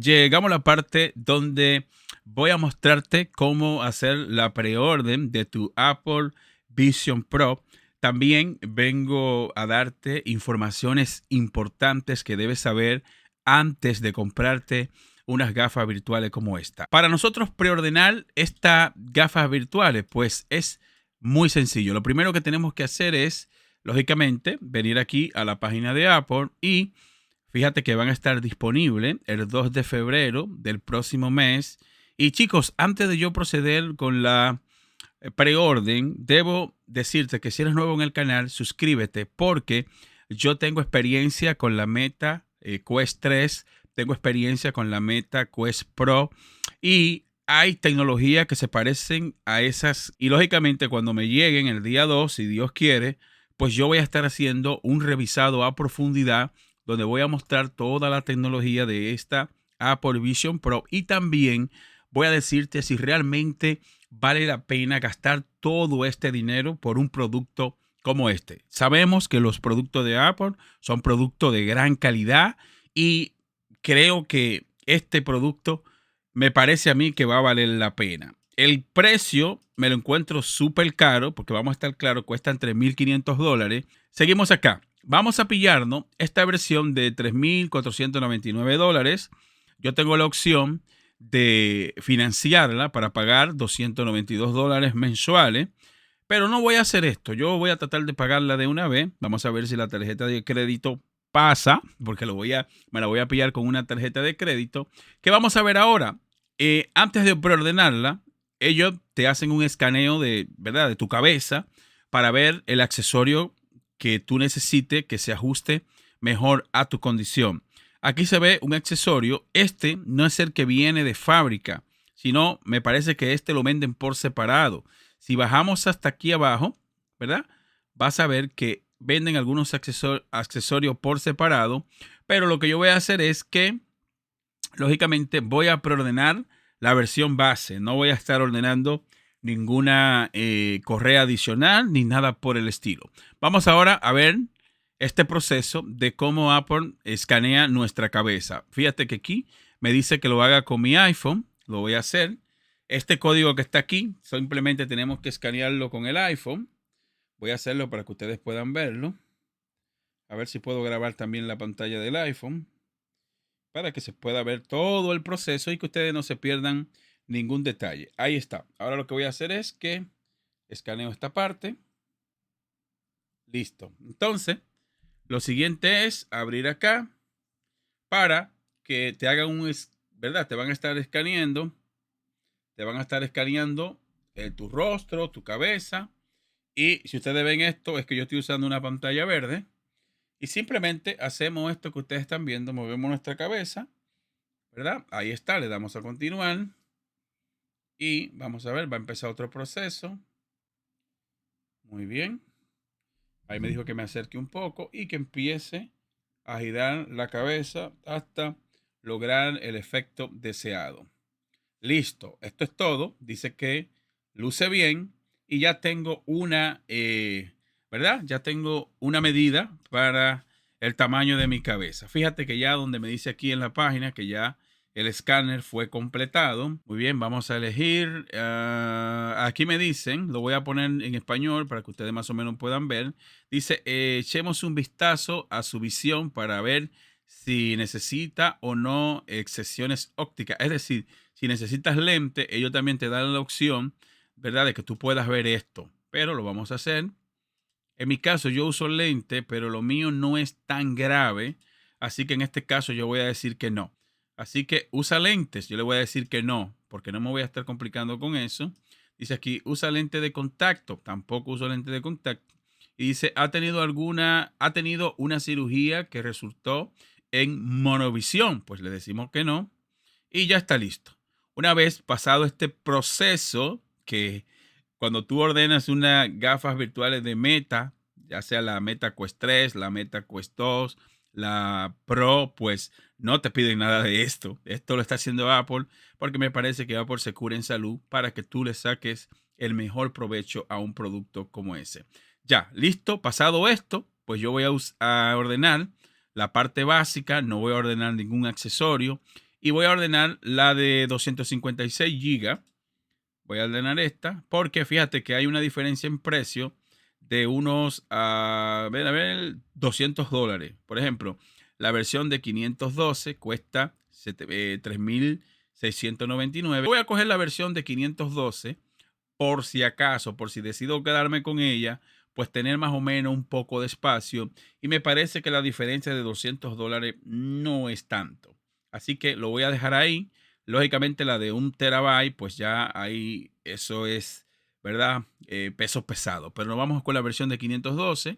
llegamos a la parte donde voy a mostrarte cómo hacer la preorden de tu Apple Vision Pro. También vengo a darte informaciones importantes que debes saber antes de comprarte unas gafas virtuales como esta. Para nosotros preordenar estas gafas virtuales, pues es muy sencillo. Lo primero que tenemos que hacer es, lógicamente, venir aquí a la página de Apple y fíjate que van a estar disponibles el 2 de febrero del próximo mes. Y chicos, antes de yo proceder con la preorden, debo decirte que si eres nuevo en el canal, suscríbete porque yo tengo experiencia con la Meta Quest 3, tengo experiencia con la Meta Quest Pro y hay tecnología que se parecen a esas y lógicamente cuando me lleguen el día 2, si Dios quiere, pues yo voy a estar haciendo un revisado a profundidad donde voy a mostrar toda la tecnología de esta Apple Vision Pro y también voy a decirte si realmente vale la pena gastar todo este dinero por un producto como este. Sabemos que los productos de Apple son productos de gran calidad y creo que este producto me parece a mí que va a valer la pena. El precio me lo encuentro súper caro porque vamos a estar claros, cuestan $3,500. Seguimos acá. Vamos a pillarnos esta versión de $3,499. Yo tengo la opción de financiarla para pagar $292 mensuales, pero no voy a hacer esto. Yo voy a tratar de pagarla de una vez. Vamos a ver si la tarjeta de crédito pasa, porque me la voy a pillar con una tarjeta de crédito. ¿Qué vamos a ver ahora? Antes de preordenarla, ellos te hacen un escaneo de, ¿verdad?, de tu cabeza para ver el accesorio que tú necesites que se ajuste mejor a tu condición. Aquí se ve un accesorio. Este no es el que viene de fábrica, sino me parece que este lo venden por separado. Si bajamos hasta aquí abajo, ¿verdad? Vas a ver que venden algunos accesorios por separado, pero lo que yo voy a hacer es que, lógicamente, voy a preordenar la versión base. No voy a estar ordenando ninguna correa adicional ni nada por el estilo. Vamos ahora a ver este proceso de cómo Apple escanea nuestra cabeza. Fíjate que aquí me dice que lo haga con mi iPhone. Lo voy a hacer. Este código que está aquí, simplemente tenemos que escanearlo con el iPhone. Voy a hacerlo para que ustedes puedan verlo. A ver si puedo grabar también la pantalla del iPhone para que se pueda ver todo el proceso y que ustedes no se pierdan ningún detalle. Ahí está. Ahora lo que voy a hacer es que escaneo esta parte. Listo. Entonces, lo siguiente es abrir acá para que te hagan ¿verdad? Te van a estar escaneando. Te van a estar escaneando tu rostro, tu cabeza. Y si ustedes ven esto, es que yo estoy usando una pantalla verde. Y simplemente hacemos esto que ustedes están viendo. Movemos nuestra cabeza, ¿verdad? Ahí está, le damos a continuar. Y vamos a ver, va a empezar otro proceso. Muy bien. Ahí me dijo que me acerque un poco y que empiece a girar la cabeza hasta lograr el efecto deseado. Listo, esto es todo. Dice que luce bien y ya tengo ¿verdad? Ya tengo una medida para el tamaño de mi cabeza. Fíjate que ya donde me dice aquí en la página que ya el escáner fue completado. Muy bien, vamos a elegir. Aquí me dicen, lo voy a poner en español para que ustedes más o menos puedan ver. Dice, echemos un vistazo a su visión para ver si necesita o no excepciones ópticas. Es decir, si necesitas lente, ellos también te dan la opción, ¿verdad?, de que tú puedas ver esto. Pero lo vamos a hacer. En mi caso, yo uso lente, pero lo mío no es tan grave. Así que en este caso yo voy a decir que no. Así que usa lentes. Yo le voy a decir que no, porque no me voy a estar complicando con eso. Dice aquí, usa lente de contacto. Tampoco uso lente de contacto. Y dice, ha tenido una cirugía que resultó en monovisión. Pues le decimos que no. Y ya está listo. Una vez pasado este proceso, que cuando tú ordenas unas gafas virtuales de Meta, ya sea la Meta Quest 3, la Meta Quest 2, la Pro, pues no te piden nada de esto. Esto lo está haciendo Apple porque me parece que Apple se cura en salud para que tú le saques el mejor provecho a un producto como ese. Ya, listo. Pasado esto, pues yo voy a ordenar la parte básica. No voy a ordenar ningún accesorio. y voy a ordenar la de 256 GB. Voy a ordenar esta porque fíjate que hay una diferencia en precio de unos, a ver, $200. Por ejemplo, la versión de 512 cuesta 3.699. Voy a coger la versión de 512 por si acaso, por si decido quedarme con ella, pues tener más o menos un poco de espacio. Y me parece que la diferencia de $200 no es tanto. Así que lo voy a dejar ahí. Lógicamente la de 1 TB, pues ya ahí eso es, ¿verdad? Pesos pesados. Pero nos vamos con la versión de 512.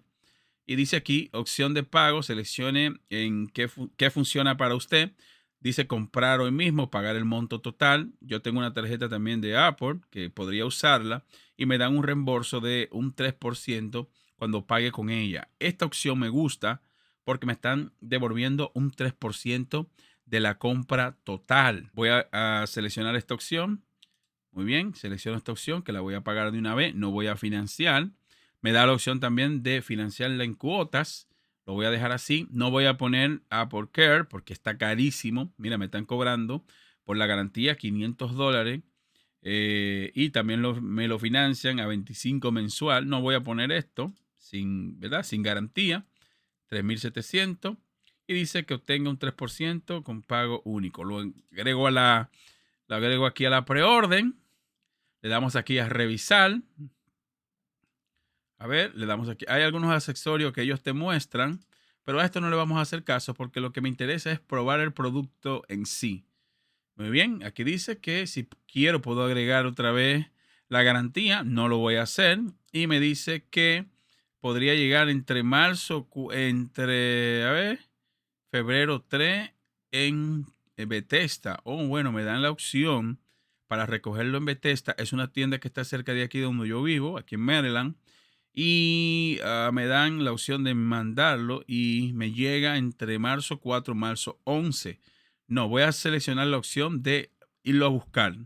Y dice aquí, opción de pago, seleccione en qué funciona para usted. Dice comprar hoy mismo, pagar el monto total. Yo tengo una tarjeta también de Apple que podría usarla y me dan un reembolso de un 3% cuando pague con ella. Esta opción me gusta porque me están devolviendo un 3% de la compra total. Voy a seleccionar esta opción. Muy bien, selecciono esta opción que la voy a pagar de una vez. No voy a financiar. Me da la opción también de financiarla en cuotas. Lo voy a dejar así. No voy a poner Apple Care porque está carísimo. Mira, me están cobrando por la garantía $500. Y también me lo financian a 25 mensual. No voy a poner esto sin, ¿verdad? Sin garantía. 3.700. Y dice que obtenga un 3% con pago único. Lo agrego aquí a la preorden. Le damos aquí a revisar. A ver, le damos aquí. Hay algunos accesorios que ellos te muestran, pero a esto no le vamos a hacer caso porque lo que me interesa es probar el producto en sí. Muy bien, aquí dice que si quiero puedo agregar otra vez la garantía. No lo voy a hacer. Y me dice que podría llegar entre febrero 3 en Bethesda. Oh, bueno, me dan la opción para recogerlo en Bethesda. Es una tienda que está cerca de aquí donde yo vivo, aquí en Maryland. Y me dan la opción de mandarlo y me llega entre marzo 4 marzo 11. No, voy a seleccionar la opción de irlo a buscar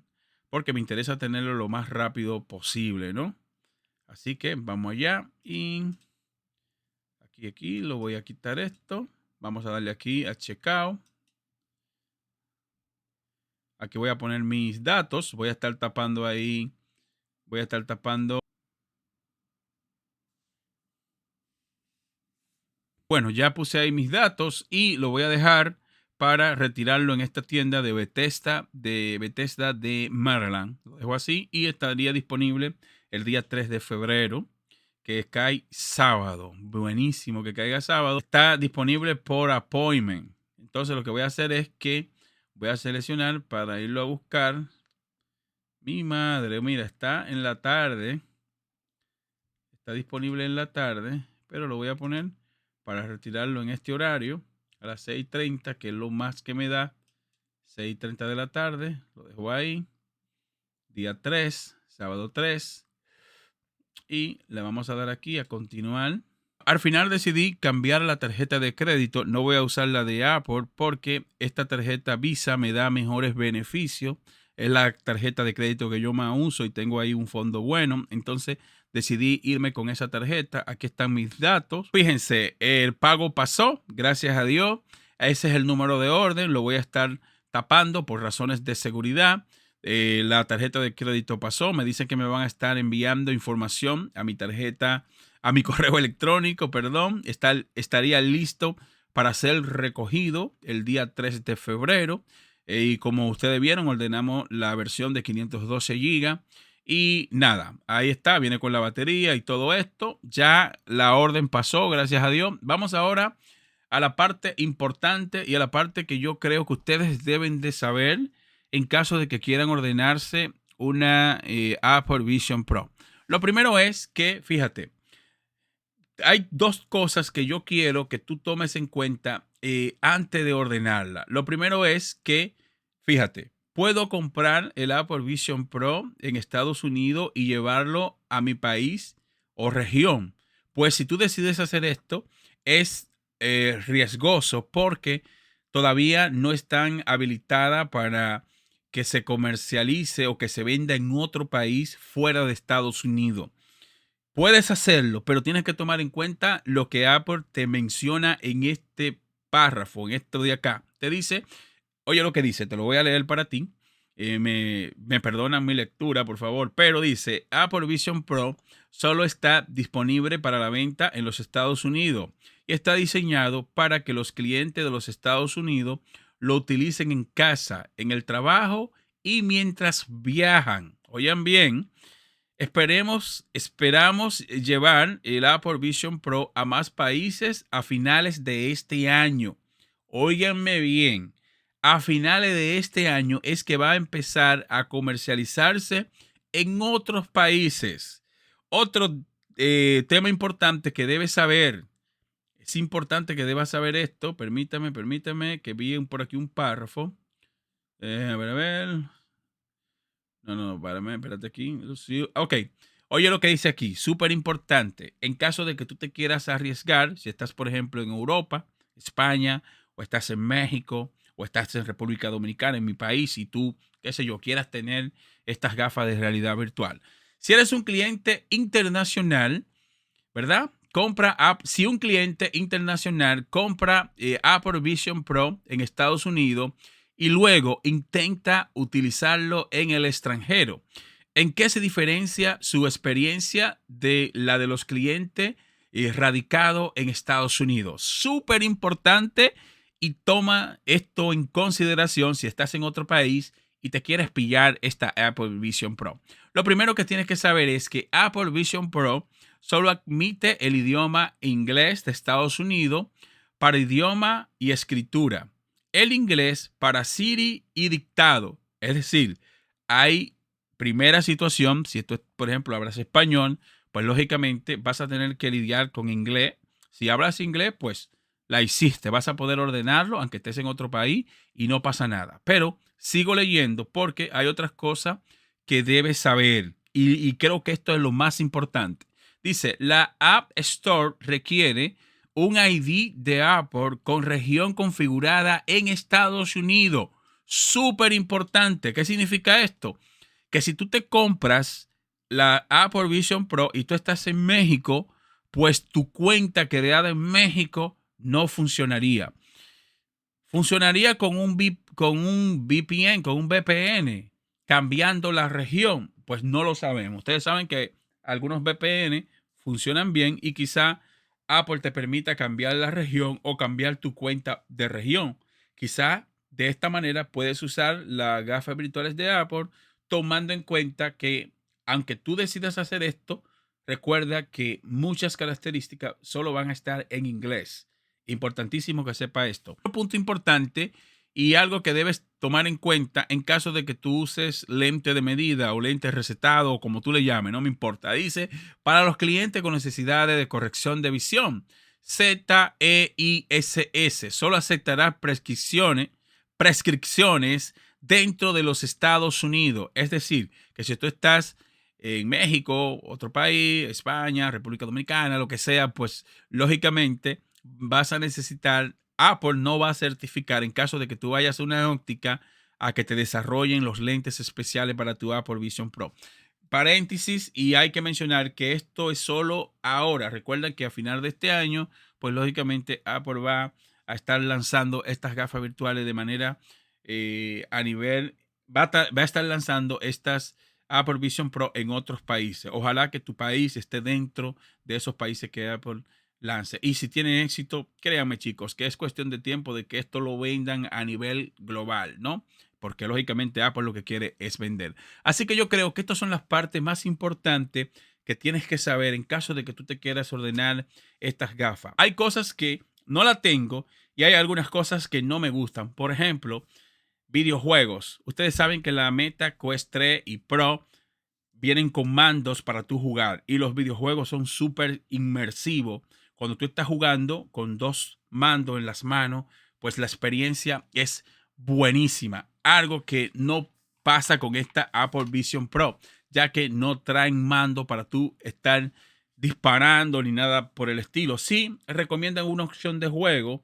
porque me interesa tenerlo lo más rápido posible, ¿no? Así que vamos allá y aquí lo voy a quitar esto. Vamos a darle aquí a checkout. Aquí voy a poner mis datos. Voy a estar tapando ahí. Voy a estar tapando. Bueno, ya puse ahí mis datos y lo voy a dejar para retirarlo en esta tienda de Bethesda de Maryland. Lo dejo así y estaría disponible el día 3 de febrero, que cae sábado. Buenísimo que caiga sábado. Está disponible por appointment. Entonces lo que voy a hacer es que voy a seleccionar para irlo a buscar. Mi madre, mira, está en la tarde. Está disponible en la tarde, pero lo voy a poner para retirarlo en este horario a las 6:30, que es lo más que me da. 6:30 de la tarde, lo dejo ahí. Día 3, sábado 3. Y le vamos a dar aquí a continuar. Al final decidí cambiar la tarjeta de crédito. No voy a usar la de Apple porque esta tarjeta Visa me da mejores beneficios. Es la tarjeta de crédito que yo más uso y tengo ahí un fondo bueno. Entonces decidí irme con esa tarjeta. Aquí están mis datos. Fíjense, el pago pasó, gracias a Dios. Ese es el número de orden. Lo voy a estar tapando por razones de seguridad. La tarjeta de crédito pasó. Me dicen que me van a estar enviando información a mi tarjeta, a mi correo electrónico, perdón. Estaría listo para ser recogido el día 3 de febrero. Y como ustedes vieron, ordenamos la versión de 512 GB. Y nada, ahí está, viene con la batería y todo esto. Ya la orden pasó, gracias a Dios. Vamos ahora a la parte importante y a la parte que yo creo que ustedes deben de saber en caso de que quieran ordenarse una Apple Vision Pro. Lo primero es que, fíjate, hay dos cosas que yo quiero que tú tomes en cuenta antes de ordenarla. Lo primero es que, fíjate, puedo comprar el Apple Vision Pro en Estados Unidos y llevarlo a mi país o región. Pues si tú decides hacer esto, es riesgoso porque todavía no están habilitada para que se comercialice o que se venda en otro país fuera de Estados Unidos. Puedes hacerlo, pero tienes que tomar en cuenta lo que Apple te menciona en este párrafo, en esto de acá. Te dice, Oye lo que dice, te lo voy a leer para ti. Me perdonan mi lectura, por favor, pero dice, Apple Vision Pro solo está disponible para la venta en los Estados Unidos y está diseñado para que los clientes de los Estados Unidos lo utilicen en casa, en el trabajo y mientras viajan. Oigan bien, esperamos llevar el Apple Vision Pro a más países a finales de este año. Óiganme bien, a finales de este año es que va a empezar a comercializarse en otros países. Otro tema importante que debes saber, es importante que debas saber esto. Permítame que vi por aquí un párrafo. A ver. No, espérate aquí. Sí, ok. Oye lo que dice aquí, súper importante. En caso de que tú te quieras arriesgar, si estás, por ejemplo, en Europa, España, o estás en México, o estás en República Dominicana, en mi país, y tú, qué sé yo, quieras tener estas gafas de realidad virtual. Si eres un cliente internacional, ¿verdad? Si un cliente internacional compra Apple Vision Pro en Estados Unidos y luego intenta utilizarlo en el extranjero, ¿en qué se diferencia su experiencia de la de los clientes radicados en Estados Unidos? Súper importante y toma esto en consideración si estás en otro país y te quieres pillar esta Apple Vision Pro. Lo primero que tienes que saber es que Apple Vision Pro solo admite el idioma inglés de Estados Unidos para idioma y escritura. El inglés para Siri y dictado. Es decir, hay primera situación, si tú, por ejemplo, hablas español, pues lógicamente vas a tener que lidiar con inglés. Si hablas inglés, pues la hiciste. Vas a poder ordenarlo, aunque estés en otro país y no pasa nada. Pero sigo leyendo porque hay otras cosas que debes saber. Y creo que esto es lo más importante. Dice, la App Store requiere un ID de Apple con región configurada en Estados Unidos. Súper importante. ¿Qué significa esto? Que si tú te compras la Apple Vision Pro y tú estás en México, pues tu cuenta creada en México no funcionaría. Funcionaría con un VPN, con un VPN, cambiando la región. Pues no lo sabemos. Ustedes saben que algunos VPN funcionan bien y quizá Apple te permita cambiar la región o cambiar tu cuenta de región. Quizá de esta manera puedes usar las gafas virtuales de Apple tomando en cuenta que aunque tú decidas hacer esto, recuerda que muchas características solo van a estar en inglés. Importantísimo que sepa esto. Un punto importante y algo que debes tomar en cuenta en caso de que tú uses lente de medida o lente recetado o como tú le llames, no me importa. Dice, para los clientes con necesidades de corrección de visión, ZEISS solo aceptará prescripciones dentro de los Estados Unidos. Es decir, que si tú estás en México, otro país, España, República Dominicana, lo que sea, pues lógicamente vas a necesitar, Apple no va a certificar en caso de que tú vayas a una óptica a que te desarrollen los lentes especiales para tu Apple Vision Pro. Paréntesis, y hay que mencionar que esto es solo ahora. Recuerda que a final de este año, pues lógicamente Apple va a estar lanzando estas gafas virtuales de manera a nivel, va a estar lanzando estas Apple Vision Pro en otros países. Ojalá que tu país esté dentro de esos países que Apple lance. Y si tiene éxito, créanme chicos, que es cuestión de tiempo de que esto lo vendan a nivel global, ¿no? Porque lógicamente Apple lo que quiere es vender. Así que yo creo que estas son las partes más importantes que tienes que saber en caso de que tú te quieras ordenar estas gafas. Hay cosas que no la tengo y hay algunas cosas que no me gustan. Por ejemplo, videojuegos. Ustedes saben que la Meta Quest 3 y Pro vienen con mandos para tú jugar y los videojuegos son súper inmersivos. Cuando tú estás jugando con dos mandos en las manos, pues la experiencia es buenísima. Algo que no pasa con esta Apple Vision Pro, ya que no traen mando para tú estar disparando ni nada por el estilo. Sí, recomiendan una opción de juego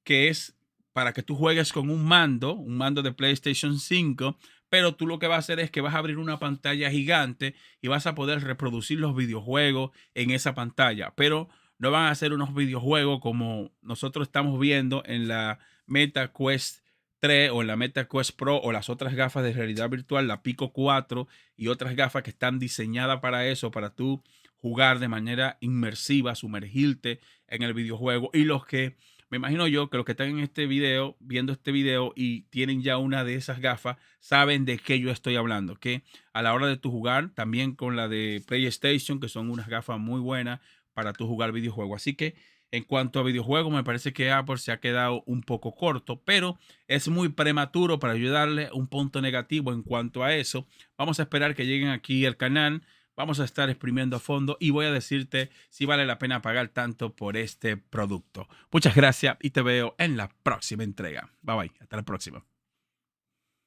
que es para que tú juegues con un mando de PlayStation 5, pero tú lo que vas a hacer es que vas a abrir una pantalla gigante y vas a poder reproducir los videojuegos en esa pantalla, pero no van a ser unos videojuegos como nosotros estamos viendo en la Meta Quest 3 o en la Meta Quest Pro o las otras gafas de realidad virtual, la Pico 4 y otras gafas que están diseñadas para eso, para tú jugar de manera inmersiva, sumergirte en el videojuego. Y los que, me imagino yo, que los que están en este video, viendo este video y tienen ya una de esas gafas, saben de qué yo estoy hablando, que a la hora de tu jugar, también con la de PlayStation, que son unas gafas muy buenas para tu jugar videojuegos. Así que en cuanto a videojuegos, me parece que Apple se ha quedado un poco corto, pero es muy prematuro para ayudarle un punto negativo en cuanto a eso. Vamos a esperar que lleguen aquí al canal. Vamos a estar exprimiendo a fondo y voy a decirte si vale la pena pagar tanto por este producto. Muchas gracias y te veo en la próxima entrega. Bye bye. Hasta la próxima.